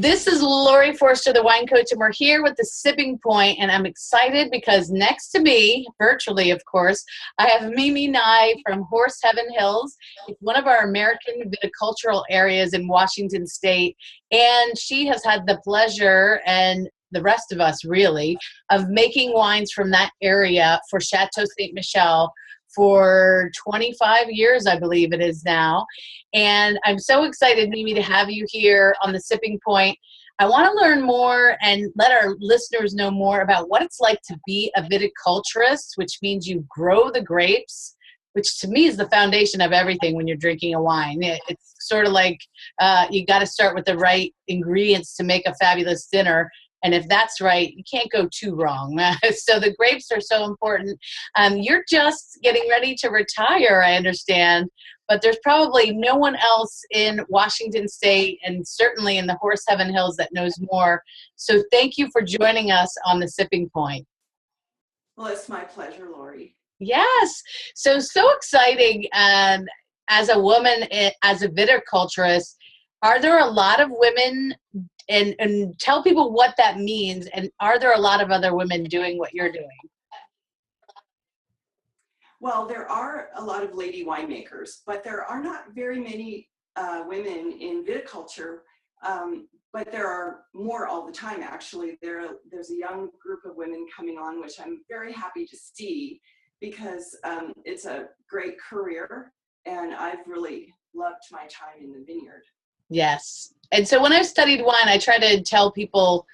This is Laurie Forster, the wine coach, and we're here with the Sipping Point, and I'm excited because next to me, virtually of course, I have Mimi Nye from Horse Heaven Hills. It's one of our American viticultural areas in Washington State, and she has had the pleasure, and the rest of us really, of making wines from that area for Chateau Ste. Michelle for 25 years, I believe it is now. And I'm so excited, Mimi, to have you here on the Sipping Point. I want to learn more and let our listeners know more about what it's like to be a viticulturist, which means you grow the grapes, which to me is the foundation of everything when you're drinking a wine. It's sort of like you got to start with the right ingredients to make a fabulous dinner. And if that's right, you can't go too wrong. So the grapes are so important. You're just getting ready to retire, I understand, but there's probably no one else in Washington State and certainly in the Horse Heaven Hills that knows more. So thank you for joining us on the Sipping Point. Well, it's my pleasure, Laurie. Yes. So exciting. As a woman, as a viticulturist, are there a lot of women, and tell people what that means, and are there a lot of other women doing what you're doing? Well, there are a lot of lady winemakers, but there are not very many women in viticulture, but there are more all the time, actually. There's a young group of women coming on, which I'm very happy to see, because it's a great career, and I've really loved my time in the vineyard. Yes. And so when I've studied wine, I try to tell people,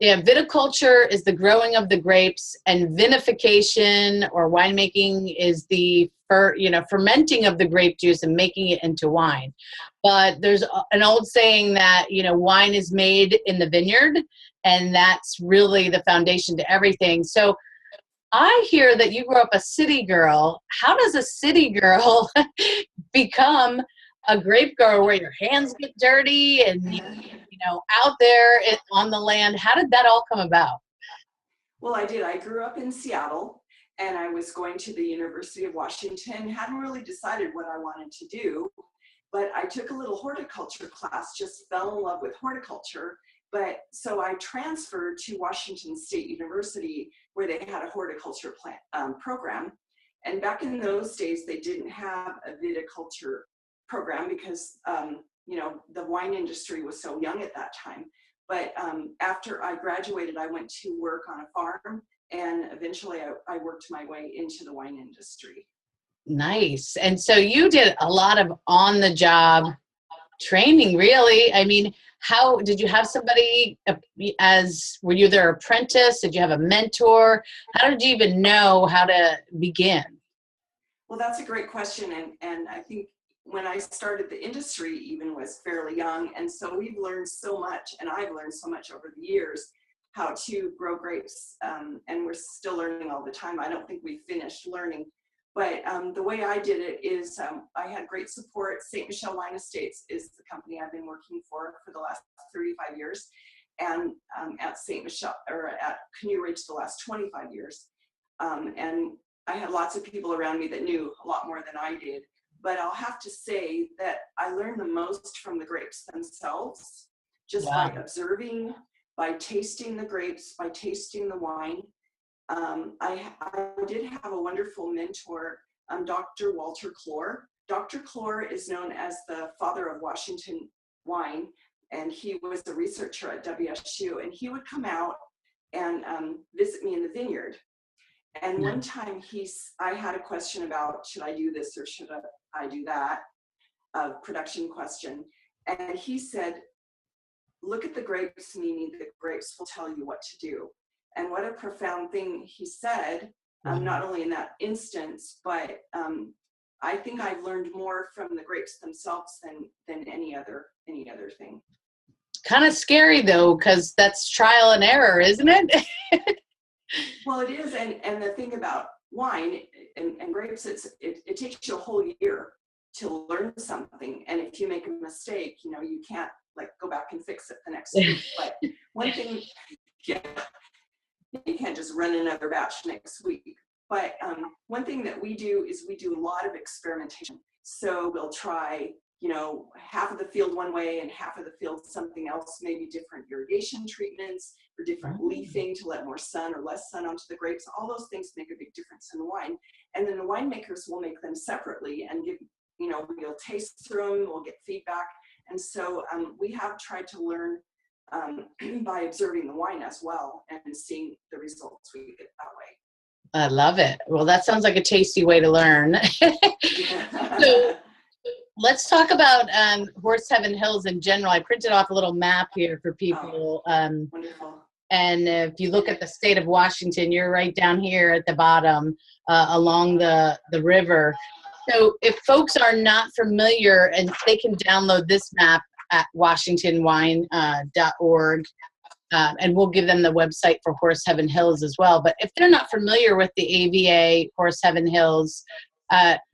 viticulture is the growing of the grapes, and vinification or winemaking is the fermenting of the grape juice and making it into wine. But there's an old saying that, wine is made in the vineyard, and that's really the foundation to everything. So I hear that you grew up a city girl. How does a city girl become a grape grower where your hands get dirty and out there on the land? How did that all come about? Well, I did. I grew up in Seattle, and I was going to the University of Washington. Hadn't really decided what I wanted to do, but I took a little horticulture class, just fell in love with horticulture. But so I transferred to Washington State University, where they had a horticulture program. And back in those days, they didn't have a viticulture program because the wine industry was so young at that time. But after I graduated, I went to work on a farm, and eventually I worked my way into the wine industry. Nice. And so you did a lot of on-the-job training, really. I mean, how did you have somebody were you their apprentice? Did you have a mentor? How did you even know how to begin? Well, that's a great question. And I think when I started, the industry even was fairly young. And so we've learned so much, and I've learned so much over the years, how to grow grapes. And we're still learning all the time. I don't think we've finished learning. But the way I did it is I had great support. Ste. Michelle Wine Estates is the company I've been working for the last 35 years. And at Ste. Michelle, or at Canoe Ridge, the last 25 years. And I had lots of people around me that knew a lot more than I did. But I'll have to say that I learned the most from the grapes themselves, just by observing, by tasting the grapes, by tasting the wine. I did have a wonderful mentor, Dr. Walter Clore. Dr. Clore is known as the father of Washington wine, and he was a researcher at WSU, and he would come out and visit me in the vineyard. And one time I had a question about, should I do this or should I do that? A production question. And he said, look at the grapes, Mimi, the grapes will tell you what to do. And what a profound thing he said, not only in that instance, but I think I've learned more from the grapes themselves than any other thing. Kind of scary though, because that's trial and error, isn't it? Well, it is, and the thing about wine and grapes, it takes you a whole year to learn something, and if you make a mistake, you can't go back and fix it the next week. But one thing, you can't just run another batch next week. But one thing that we do is we do a lot of experimentation. So we'll try, you know, half of the field one way and half of the field something else, maybe different irrigation treatments or different leafing to let more sun or less sun onto the grapes. All those things make a big difference in the wine. And then the winemakers will make them separately and give, you know, we'll taste through them, we'll get feedback. And so we have tried to learn by observing the wine as well and seeing the results we get that way. I love it. Well, that sounds like a tasty way to learn. So let's talk about Horse Heaven Hills in general. I printed off a little map here for people. Wonderful. And if you look at the state of Washington, you're right down here at the bottom along the river. So if folks are not familiar, and they can download this map at washingtonwine.org, and we'll give them the website for Horse Heaven Hills as well. But if they're not familiar with the AVA Horse Heaven Hills,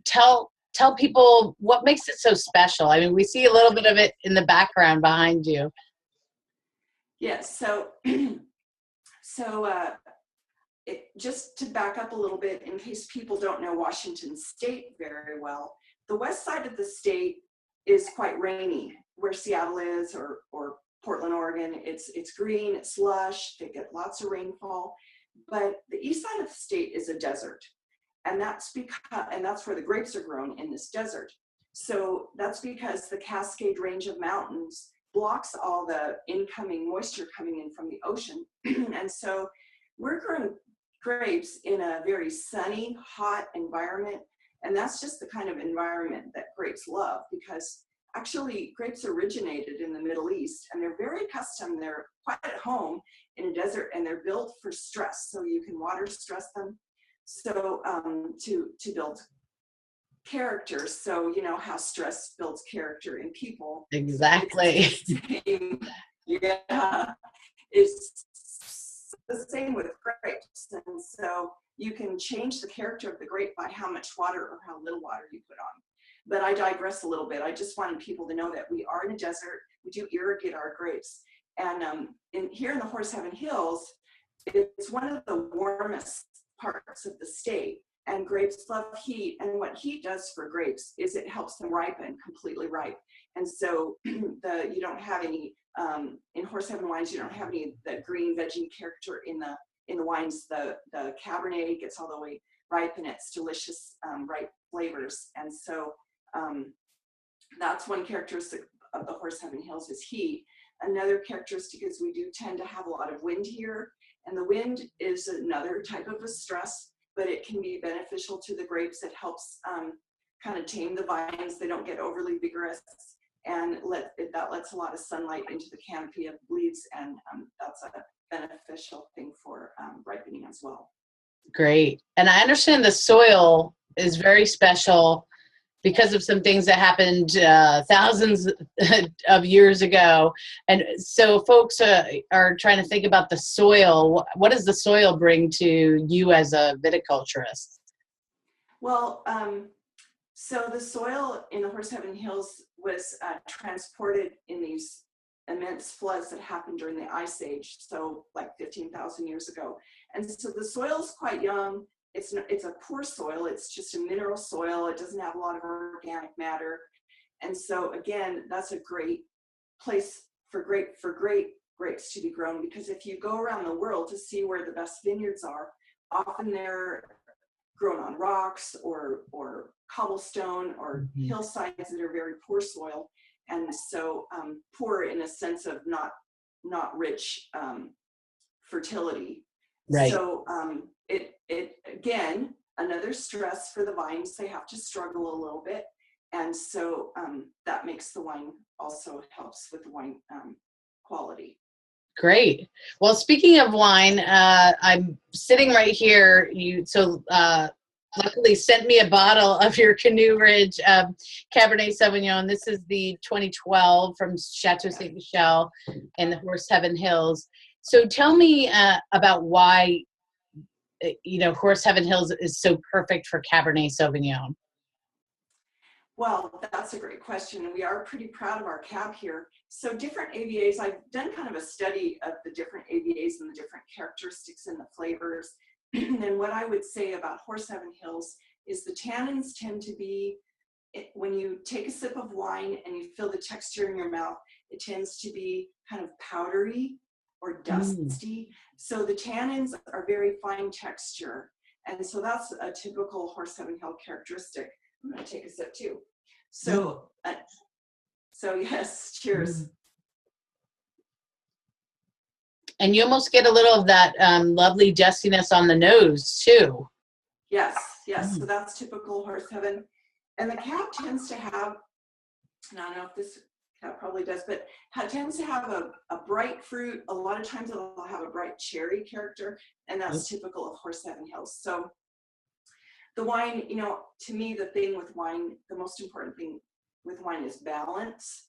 tell people what makes it so special. I mean, we see a little bit of it in the background behind you. Yes, just to back up a little bit, in case people don't know Washington State very well, the west side of the state is quite rainy, where Seattle is, or Portland, Oregon. It's green, it's lush, they get lots of rainfall. But the east side of the state is a desert, and that's where the grapes are grown, in this desert. So that's because the Cascade Range of mountains blocks all the incoming moisture coming in from the ocean. And so we're growing grapes in a very sunny, hot environment. And that's just the kind of environment that grapes love, because actually grapes originated in the Middle East, and they're very accustomed, they're quite at home in a desert, and they're built for stress. So you can water stress them. So to build character. So you know how stress builds character in people. Exactly. Yeah, it's the same with grapes. And so you can change the character of the grape by how much water or how little water you put on. But I digress a little bit. I just wanted people to know that we are in a desert. We do irrigate our grapes. And here in the Horse Heaven Hills, it's one of the warmest parts of the state. And grapes love heat. And what heat does for grapes is it helps them ripen, completely ripe. And so you don't have any, in Horse Heaven wines, you don't have any the green veggie character in the wines. The Cabernet gets all the way ripe, and it's delicious, ripe flavors. And so that's one characteristic of the Horse Heaven Hills is heat. Another characteristic is we do tend to have a lot of wind here. And the wind is another type of a stress, but it can be beneficial to the grapes. It helps kind of tame the vines. They don't get overly vigorous, and that lets a lot of sunlight into the canopy of leaves, and that's a beneficial thing for ripening as well. Great. And I understand the soil is very special because of some things that happened thousands of years ago. And so folks are trying to think about the soil. What does the soil bring to you as a viticulturist? Well, so the soil in the Horse Heaven Hills was transported in these immense floods that happened during the Ice Age, so like 15,000 years ago. And so the soil is quite young. It's a poor soil. It's just a mineral soil. It doesn't have a lot of organic matter. And so again, that's a great place for great grapes to be grown, because if you go around the world to see where the best vineyards are, often they're grown on rocks or cobblestone or hillsides that are very poor soil. And so poor in a sense of not rich fertility. Right. So it again, another stress for the vines. They have to struggle a little bit. And so that makes the wine, also helps with the wine quality. Great. Well, speaking of wine, I'm sitting right here. You luckily sent me a bottle of your Canoe Ridge Cabernet Sauvignon. This is the 2012 from Chateau St. Michel in the Horse Heaven Hills. So tell me about why Horse Heaven Hills is so perfect for Cabernet Sauvignon. Well, that's a great question. And we are pretty proud of our cab here. So different AVAs, I've done kind of a study of the different AVAs and the different characteristics and the flavors. And what I would say about Horse Heaven Hills is the tannins tend to be when you take a sip of wine and you feel the texture in your mouth, it tends to be kind of powdery or dusty. So the tannins are very fine texture. And so that's a typical Horse Heaven Hill characteristic. I'm going to take a sip too. So, so yes, cheers. And you almost get a little of that lovely dustiness on the nose too. Yes, yes. So that's typical Horse Heaven. And the cab tends to have, and I don't know if this cab probably does, but tends to have a bright fruit. A lot of times it'll have a bright cherry character, and that's typical of Horse Heaven Hills. So the wine, you know, to me, the thing with wine, the most important thing with wine is balance.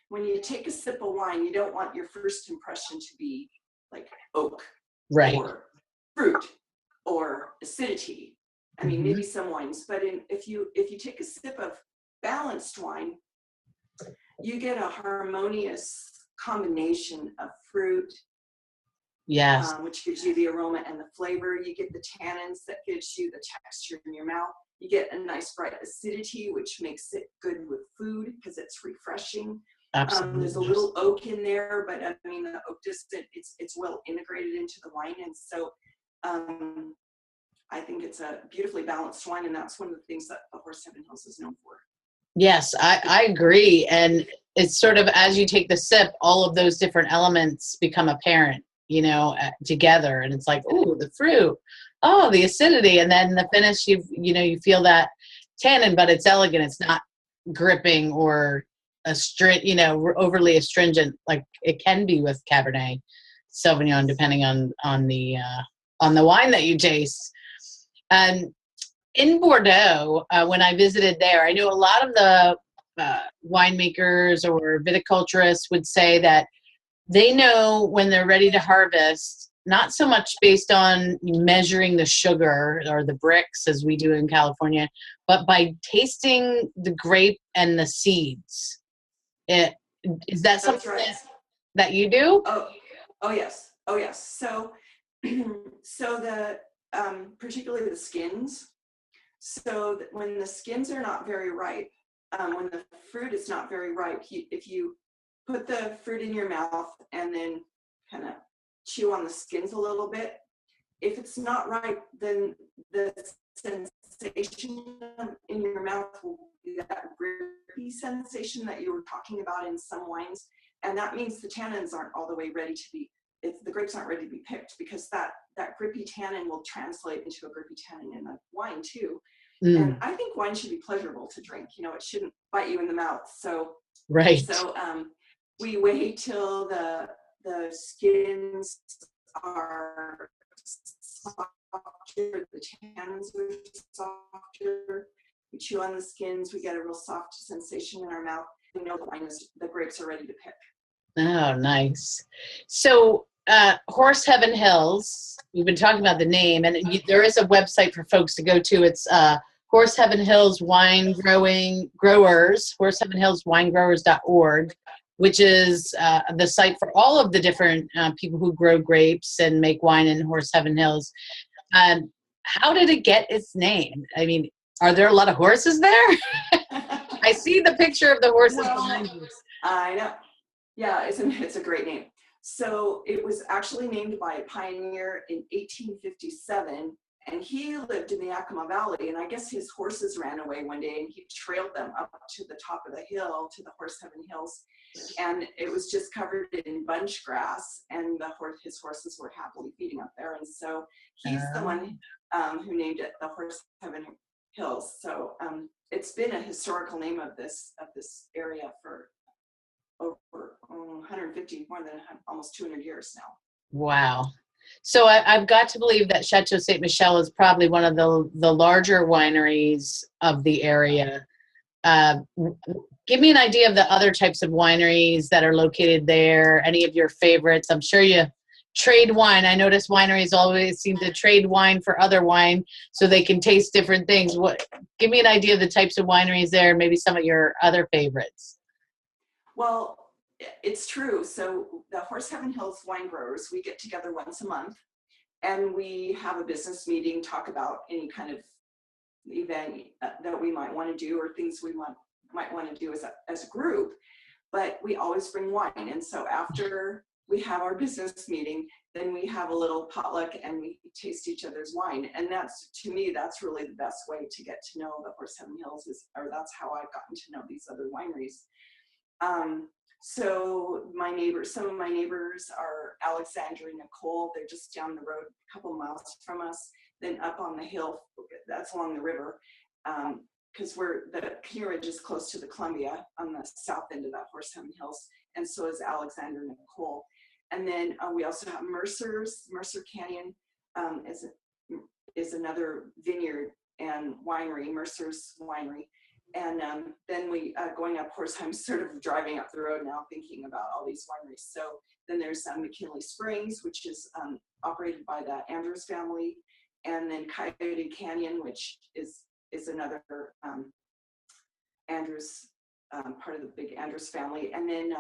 When you take a sip of wine, you don't want your first impression to be like oak, right, or fruit, or acidity. I mean, maybe some wines, but if you take a sip of balanced wine, you get a harmonious combination of fruit, yes, which gives you the aroma and the flavor. You get the tannins that gives you the texture in your mouth. You get a nice bright acidity, which makes it good with food because it's refreshing. absolutely. There's a little oak in there, but I mean, the oak just, it's well integrated into the wine. And so I think it's a beautifully balanced wine, and that's one of the things that the Horse Heaven Hills is known for. Yes, I agree. And it's sort of, as you take the sip, all of those different elements become apparent, you know, together. And it's like, oh, the fruit, oh, the acidity. And then the finish, you feel that tannin, but it's elegant. It's not gripping or overly astringent like it can be with Cabernet Sauvignon, depending on the wine that you taste. And in Bordeaux, when I visited there, I knew a lot of the winemakers or viticulturists would say that they know when they're ready to harvest, not so much based on measuring the sugar or the bricks as we do in California, but by tasting the grape and the seeds. Is that something that you do? Oh yes. Oh yes. So, so the particularly the skins. So that when the skins are not very ripe, when the fruit is not very ripe, if you put the fruit in your mouth and then kind of chew on the skins a little bit, if it's not ripe, then the sensation in your mouth will be that grippy sensation that you were talking about in some wines. And that means the tannins aren't all the way ready to be, if the grapes aren't ready to be picked, because that grippy tannin will translate into a grippy tannin in the wine too. And I think wine should be pleasurable to drink. You know, it shouldn't bite you in the mouth. So, right. So we wait till the skins are softer, the tannins are softer. We chew on the skins. We get a real soft sensation in our mouth. We know the grapes are ready to pick. Oh, nice. So, Horse Heaven Hills, we've been talking about the name, and there is a website for folks to go to. It's Horse Heaven Hills Wine Growers, horseheavenhillswinegrowers.org, which is the site for all of the different people who grow grapes and make wine in Horse Heaven Hills. How did it get its name? I mean, are there a lot of horses there? I see the picture of the horses behind you. I know. Yeah, it's a great name. So it was actually named by a pioneer in 1857, and he lived in the Yakima Valley, and I guess his horses ran away one day, and he trailed them up to the top of the hill, to the Horse Heaven Hills, and it was just covered in bunch grass, and his horses were happily feeding up there, and so he's the one who named it the Horse Heaven Hills. So it's been a historical name of this area for over 150, more than almost 200 years now. Wow. So I've got to believe that Chateau Ste. Michelle is probably one of the larger wineries of the area. Give me an idea of the other types of wineries that are located there, any of your favorites. I'm sure you trade wine. I notice wineries always seem to trade wine for other wine so they can taste different things. Give me an idea of the types of wineries there, maybe some of your other favorites. Well, it's true. So the Horse Heaven Hills wine growers, we get together once a month, and we have a business meeting, talk about any kind of, event that we might want to do, or things we might want to do as a group, but we always bring wine. And so after we have our business meeting, then we have a little potluck and we taste each other's wine. And that's, to me, that's really the best way to get to know the Horse Heaven Hills, or that's how I've gotten to know these other wineries. So some of my neighbors are Alexandra and Nicole. They're just down the road, a couple miles from us. Then up on the hill, that's along the river, because the Canoe Ridge is close to the Columbia on the south end of that Horse Heaven Hills, and so is Alexandra and Nicole. And then we also have Mercer Canyon is another vineyard and winery, Mercer's winery. And then we, going up Horse, I'm sort of driving up the road now thinking about all these wineries. So then there's Mckinley Springs, which is operated by the Andrews family. And then Coyote Canyon, which is another Andrews, part of the big Andrews family. And then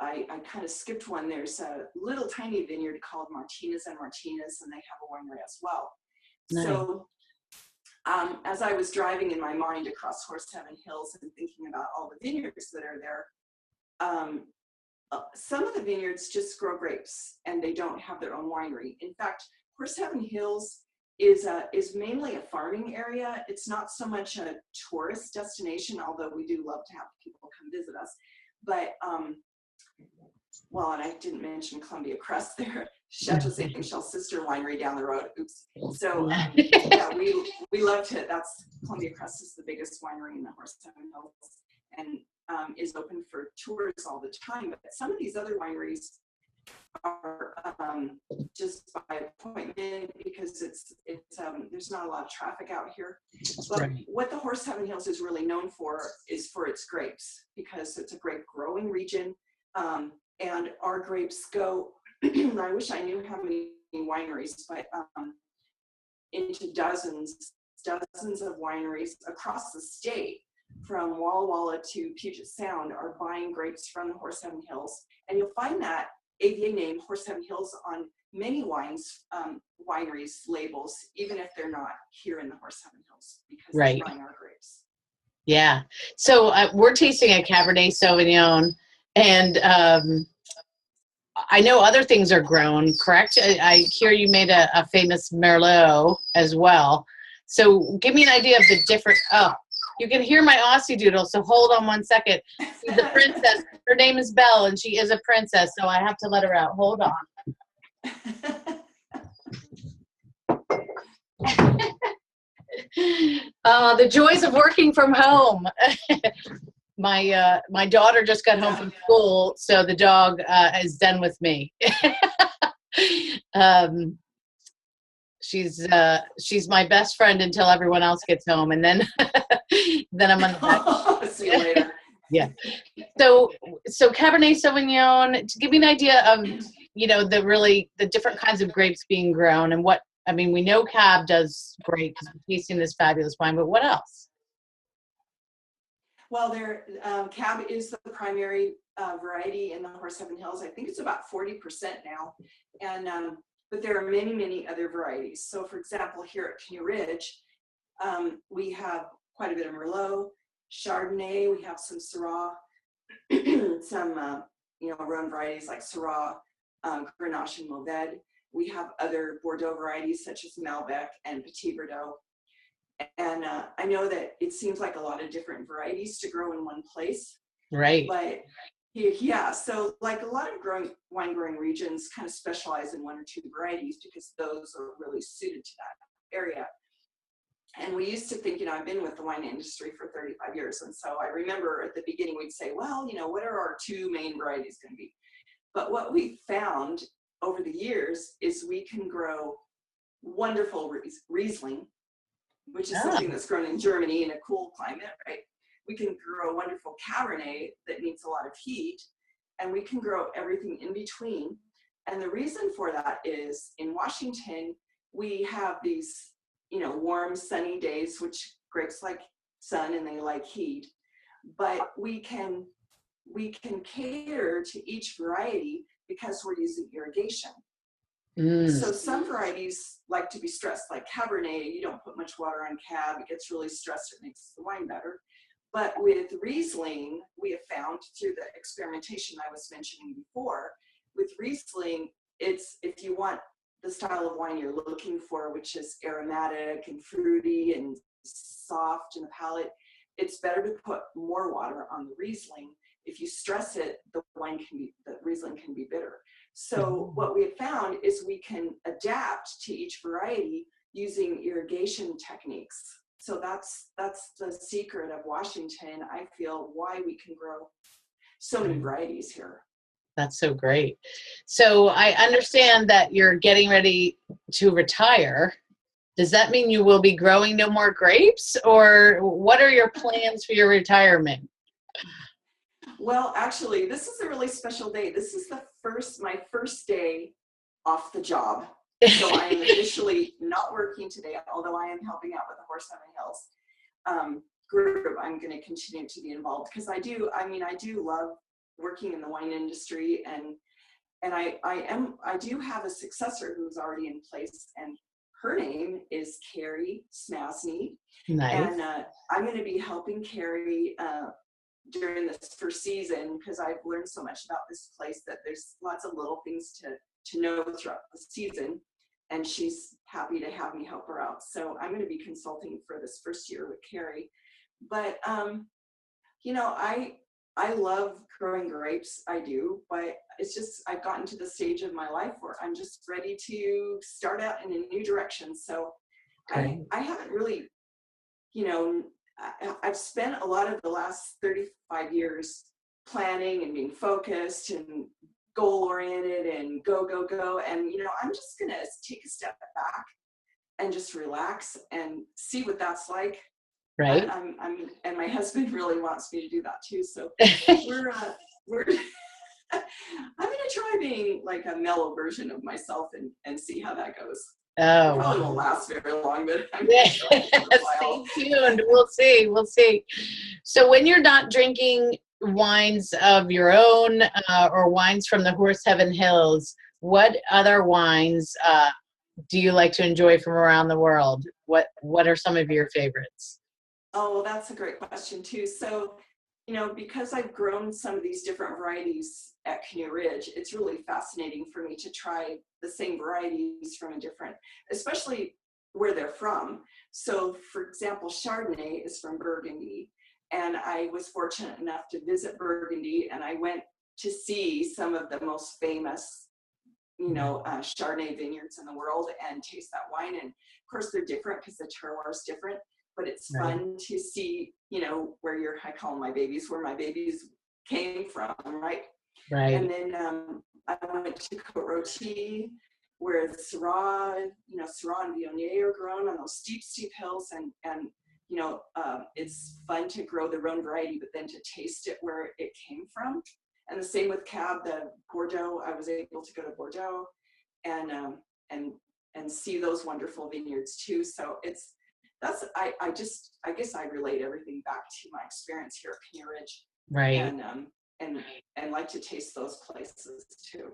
I kind of skipped one. There's a little tiny vineyard called Martinez and Martinez, and they have a winery as well. Nice. So as I was driving in my mind across Horse Heaven Hills and thinking about all the vineyards that are there, some of the vineyards just grow grapes and they don't have their own winery. In fact, Horse Heaven Hills is mainly a farming area. It's not so much a tourist destination, although we do love to have people come visit us. But well, and I didn't mention Columbia Crest there, Chateau St. Michel's sister winery down the road. Oops. So yeah, we love to. That's Columbia Crest is the biggest winery in the Horse Heaven Hills, and is open for tours all the time. But some of these other wineries are just by appointment because it's there's not a lot of traffic out here. But right. What the Horse Heaven Hills is really known for is for its grapes, because it's a grape growing region, and our grapes go. I wish I knew how many wineries, but into dozens of wineries across the state, from Walla Walla to Puget Sound, are buying grapes from the Horse Heaven Hills, and you'll find that AVA name Horse Heaven Hills on many wineries labels, even if they're not here in the Horse Heaven Hills, because right. They're buying our grapes. Yeah. So we're tasting a Cabernet Sauvignon, and I know other things are grown, correct? I hear you made a famous Merlot as well. So give me an idea of the different, you can hear my Aussie doodle, so hold on one second. She's a princess. Her name is Belle, and she is a princess, so I have to let her out. Hold on. The joys of working from home. My daughter just got home from school, so the dog is done with me. She's my best friend until everyone else gets home, and then I'm on the back. See you later. Yeah. So Cabernet Sauvignon, to give me an idea of, the different kinds of grapes being grown, and what, I mean, we know Cab does great because we're tasting this fabulous wine, but what else? Well, Cab is the primary variety in the Horse Heaven Hills. I think it's about 40% now, and but there are many other varieties. So, for example, here at Canoe Ridge, we have quite a bit of Merlot, Chardonnay. We have some Syrah, some Rhone varieties like Syrah, Grenache, and Mourvedre. We have other Bordeaux varieties such as Malbec and Petit Verdot. And I know that it seems like a lot of different varieties to grow in one place. Right. But yeah, so like a lot of wine growing regions kind of specialize in one or two varieties because those are really suited to that area. And we used to think, I've been with the wine industry for 35 years. And so I remember at the beginning, we'd say, well, what are our two main varieties going to be? But what we found over the years is we can grow wonderful Riesling, which is something that's grown in Germany in a cool climate, right? We can grow wonderful Cabernet that needs a lot of heat, and we can grow everything in between. And the reason for that is in Washington, we have these, warm, sunny days, which grapes like sun and they like heat, but we can cater to each variety because we're using irrigation. So some varieties like to be stressed, like Cabernet, you don't put much water on Cab, it gets really stressed, it makes the wine better. But with Riesling, we have found through the experimentation I was mentioning before, with Riesling, it's, if you want the style of wine you're looking for, which is aromatic and fruity and soft in the palate, it's better to put more water on the Riesling. If you stress it, the Riesling can be bitter. So what we have found is we can adapt to each variety using irrigation techniques. So that's the secret of Washington, I feel, why we can grow so many varieties here. That's so great. So I understand that you're getting ready to retire. Does that mean you will be growing no more grapes, or what are your plans for your retirement? Well, actually, this is a really special day. This is my first day off the job. So I am officially not working today, although I am helping out with the Horse Heaven Hills group. I'm going to continue to be involved because I do love working in the wine industry, and I do have a successor who's already in place, and her name is Carrie Smasney. Nice. And I'm going to be helping Carrie during this first season because I've learned so much about this place that there's lots of little things to know throughout the season, and she's happy to have me help her out. So I'm going to be consulting for this first year with Carrie. But I love growing grapes, I do, but it's just I've gotten to the stage of my life where I'm just ready to start out in a new direction. So I haven't really, I've spent a lot of the last 35 years planning and being focused and goal-oriented and go. And, I'm just going to take a step back and just relax and see what that's like. Right. And my husband really wants me to do that too. So we're I'm going to try being like a mellow version of myself and see how that goes. Oh, it probably won't last very long, but I'm stay tuned. We'll see. So when you're not drinking wines of your own or wines from the Horse Heaven Hills, what other wines do you like to enjoy from around the world? What are some of your favorites? Oh, well, that's a great question too. So, because I've grown some of these different varieties at Canoe Ridge, it's really fascinating for me to try the same varieties from a different, especially where they're from. So, for example, Chardonnay is from Burgundy, and I was fortunate enough to visit Burgundy, and I went to see some of the most famous, Chardonnay vineyards in the world and taste that wine. And of course, they're different because the terroir is different. But it's fun to see, where I call them my babies, where my babies came from, right? Right. And then I went to Côte Rôtie, where the Syrah, Syrah and Viognier are grown on those steep hills, and it's fun to grow their own variety, but then to taste it where it came from. And the same with Cab, the Bordeaux. I was able to go to Bordeaux and see those wonderful vineyards too. So I guess I relate everything back to my experience here at Canoe Ridge. Right. And like to taste those places too.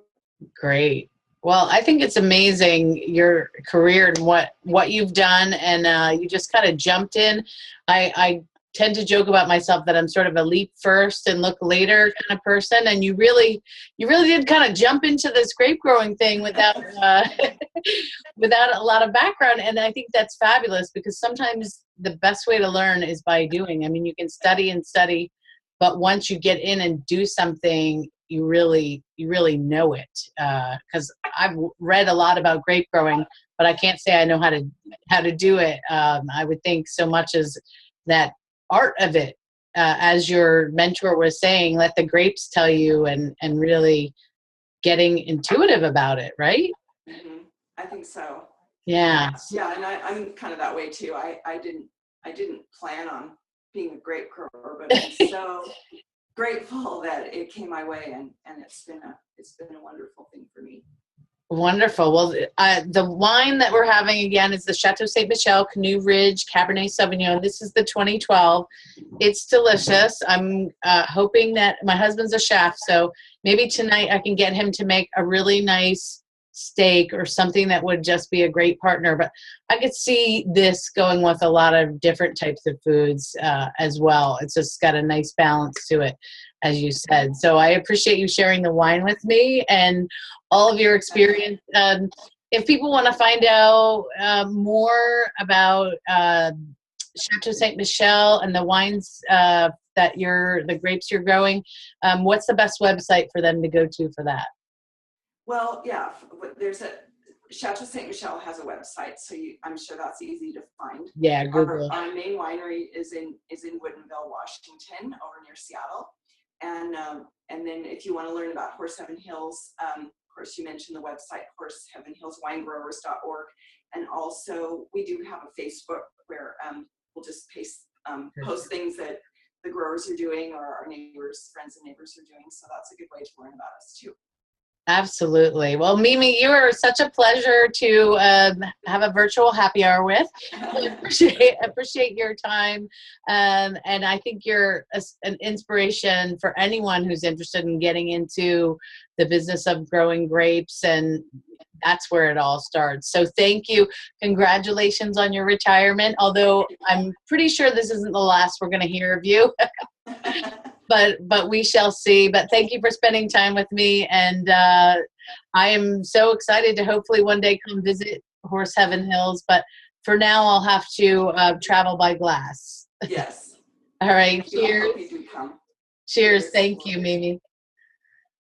Great. Well, I think it's amazing your career and what you've done, and you just kind of jumped in. I tend to joke about myself that I'm sort of a leap first and look later kind of person, and you really did kind of jump into this grape growing thing without without a lot of background, and I think that's fabulous because sometimes the best way to learn is by doing. I mean, you can study, but once you get in and do something, you really know it. Because I've read a lot about grape growing, but I can't say I know how to do it. I would think so much as that art of it, as your mentor was saying, let the grapes tell you, and really getting intuitive about it, right? Mm-hmm. I think so. Yeah. Yeah, and I'm kind of that way too. I didn't plan on being a grape grower, but I'm so grateful that it came my way, and it's been a wonderful thing for me. Wonderful. Well, the wine that we're having again is the Chateau Ste. Michelle Canoe Ridge Cabernet Sauvignon. This is the 2012. It's delicious. I'm hoping that my husband's a chef, so maybe tonight I can get him to make a really nice steak or something that would just be a great partner. But I could see this going with a lot of different types of foods as well. It's just got a nice balance to it, as you said. So I appreciate you sharing the wine with me and all of your experience. If people want to find out more about Chateau Saint Michel and the wines the grapes you're growing, what's the best website for them to go to for that? Well, yeah, there's Chateau Saint Michel has a website, so I'm sure that's easy to find. Yeah, Google. Our main winery is in Woodinville, Washington, over near Seattle. And then if you want to learn about Horse Heaven Hills, of course you mentioned the website horseheavenhillswinegrowers.org, and also we do have a Facebook where we'll just post things that the growers are doing or our neighbors, friends and neighbors are doing. So that's a good way to learn about us too. Absolutely. Well, Mimi, you are such a pleasure to have a virtual happy hour with. I appreciate your time. And I think you're an inspiration for anyone who's interested in getting into the business of growing grapes. And that's where it all starts. So thank you. Congratulations on your retirement. Although I'm pretty sure this isn't the last we're going to hear of you. But we shall see. But thank you for spending time with me. And I am so excited to hopefully one day come visit Horse Heaven Hills. But for now, I'll have to travel by glass. Yes. All right. Cheers. I hope you do come. Cheers. Thank you, Mimi.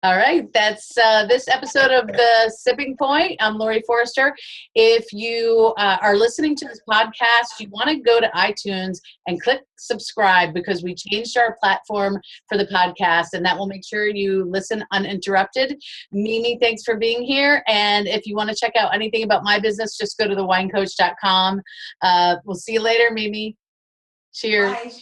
All right, that's this episode of The Sipping Point. I'm Laurie Forster. If you are listening to this podcast, you want to go to iTunes and click subscribe because we changed our platform for the podcast, and that will make sure you listen uninterrupted. Mimi, thanks for being here. And if you want to check out anything about my business, just go to thewinecoach.com. We'll see you later, Mimi. Cheers. Bye.